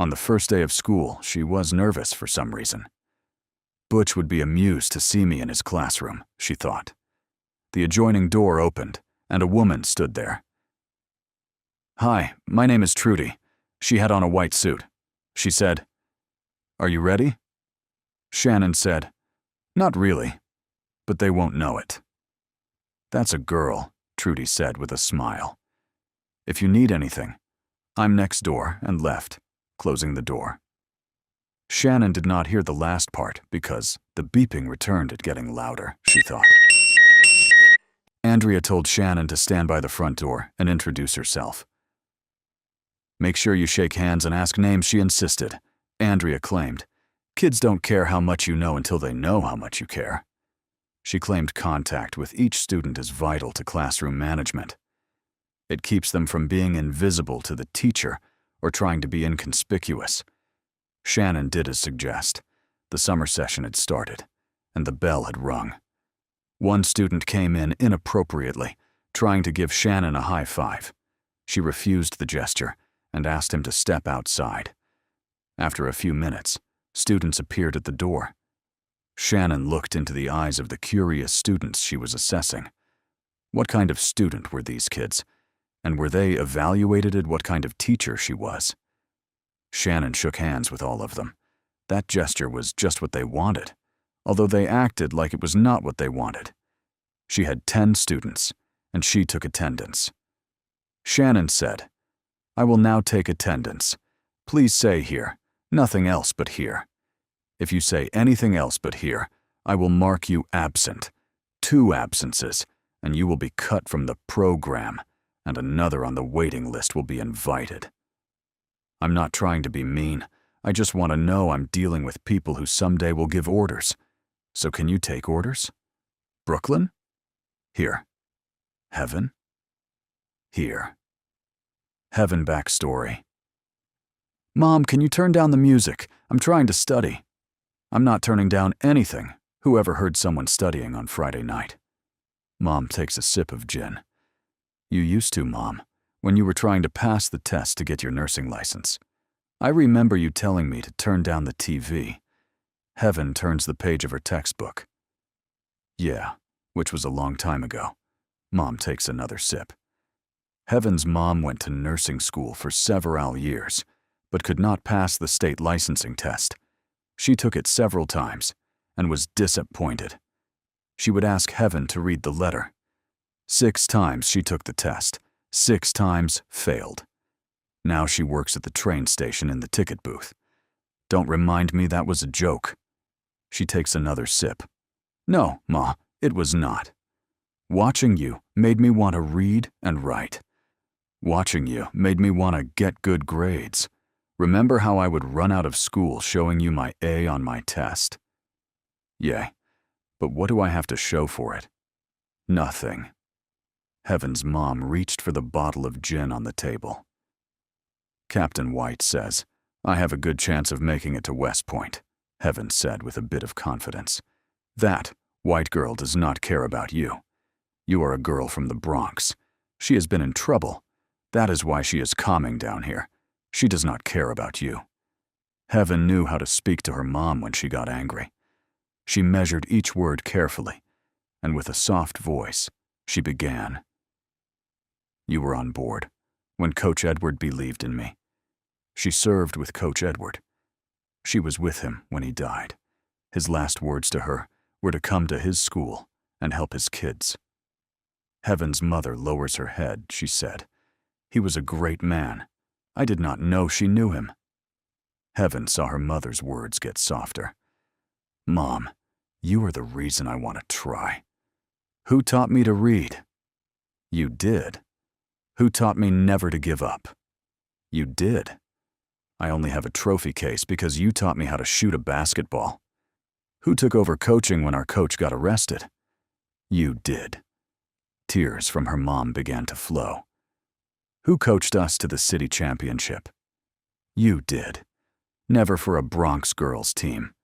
On the first day of school, she was nervous for some reason. Butch would be amused to see me in his classroom, she thought. The adjoining door opened, and a woman stood there. "Hi, my name is Trudy." She had on a white suit. She said, "Are you ready?" Shannon said, "Not really, but they won't know it." "That's a girl," Trudy said with a smile. "If you need anything, I'm next door," and left, closing the door. Shannon did not hear the last part because the beeping returned it getting louder, she thought. Andrea told Shannon to stand by the front door and introduce herself. "Make sure you shake hands and ask names," she insisted. Andrea claimed, "Kids don't care how much you know until they know how much you care." She claimed contact with each student is vital to classroom management. It keeps them from being invisible to the teacher or trying to be inconspicuous. Shannon did as suggest. The summer session had started, and the bell had rung. One student came in inappropriately, trying to give Shannon a high five. She refused the gesture and asked him to step outside. After a few minutes, students appeared at the door. Shannon looked into the eyes of the curious students she was assessing. What kind of student were these kids? And were they evaluated at what kind of teacher she was? Shannon shook hands with all of them. That gesture was just what they wanted, although they acted like it was not what they wanted. She had 10 students, and she took attendance. Shannon said, "I will now take attendance. Please say here, nothing else but here. If you say anything else but here, I will mark you absent. 2 absences, and you will be cut from the program, and another on the waiting list will be invited." I'm not trying to be mean. I just want to know I'm dealing with people who someday will give orders. So can you take orders? Brooklyn? Here. Heaven? Here. Heaven backstory. "Mom, can you turn down the music? I'm trying to study." "I'm not turning down anything. Whoever heard someone studying on Friday night?" Mom takes a sip of gin. "You used to, Mom, when you were trying to pass the test to get your nursing license. I remember you telling me to turn down the TV." Heaven turns the page of her textbook. "Yeah, which was a long time ago." Mom takes another sip. Heaven's mom went to nursing school for several years, but could not pass the state licensing test. She took it several times and was disappointed. She would ask Heaven to read the letter. 6 times she took the test. 6 times failed. Now she works at the train station in the ticket booth. "Don't remind me that was a joke." She takes another sip. "No, Ma, it was not. Watching you made me want to read and write. Watching you made me want to get good grades. Remember how I would run out of school showing you my A on my test?" "Yay, but what do I have to show for it?" "Nothing." Heaven's mom reached for the bottle of gin on the table. "Captain White says, I have a good chance of making it to West Point," Heaven said with a bit of confidence. "That white girl does not care about you. You are a girl from the Bronx. She has been in trouble. That is why she is calming down here. She does not care about you." Heaven knew how to speak to her mom when she got angry. She measured each word carefully, and with a soft voice, she began. "You were on board when Coach Edward believed in me." She served with Coach Edward. She was with him when he died. His last words to her were to come to his school and help his kids. Heaven's mother lowers her head, she said. "He was a great man. I did not know she knew him." Heaven saw her mother's words get softer. "Mom, you are the reason I want to try. Who taught me to read?" "You did." "Who taught me never to give up?" "You did." "I only have a trophy case because you taught me how to shoot a basketball." "Who took over coaching when our coach got arrested?" "You did." Tears from her mom began to flow. "Who coached us to the city championship?" "You did." "Never for a Bronx girls team.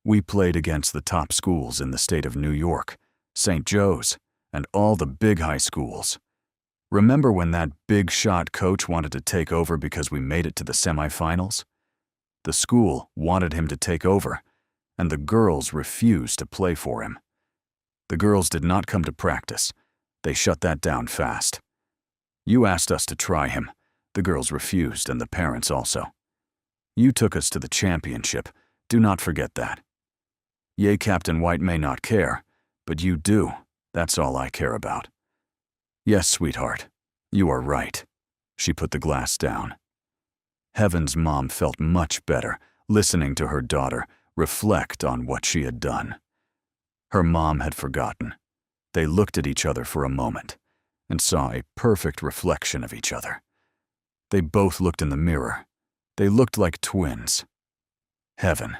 We played against the top schools in the state of New York, St. Joe's, and all the big high schools. Remember when that big shot coach wanted to take over because we made it to the semifinals? The school wanted him to take over, and the girls refused to play for him. The girls did not come to practice. They shut that down fast. You asked us to try him. The girls refused, and the parents also. You took us to the championship. Do not forget that. Yea, Captain White may not care, but you do. That's all I care about. Yes, sweetheart, you are right. She put the glass down. Heaven's mom felt much better listening to her daughter reflect on what she had done. Her mom had forgotten. They looked at each other for a moment and saw a perfect reflection of each other. They both looked in the mirror. They looked like twins. Heaven,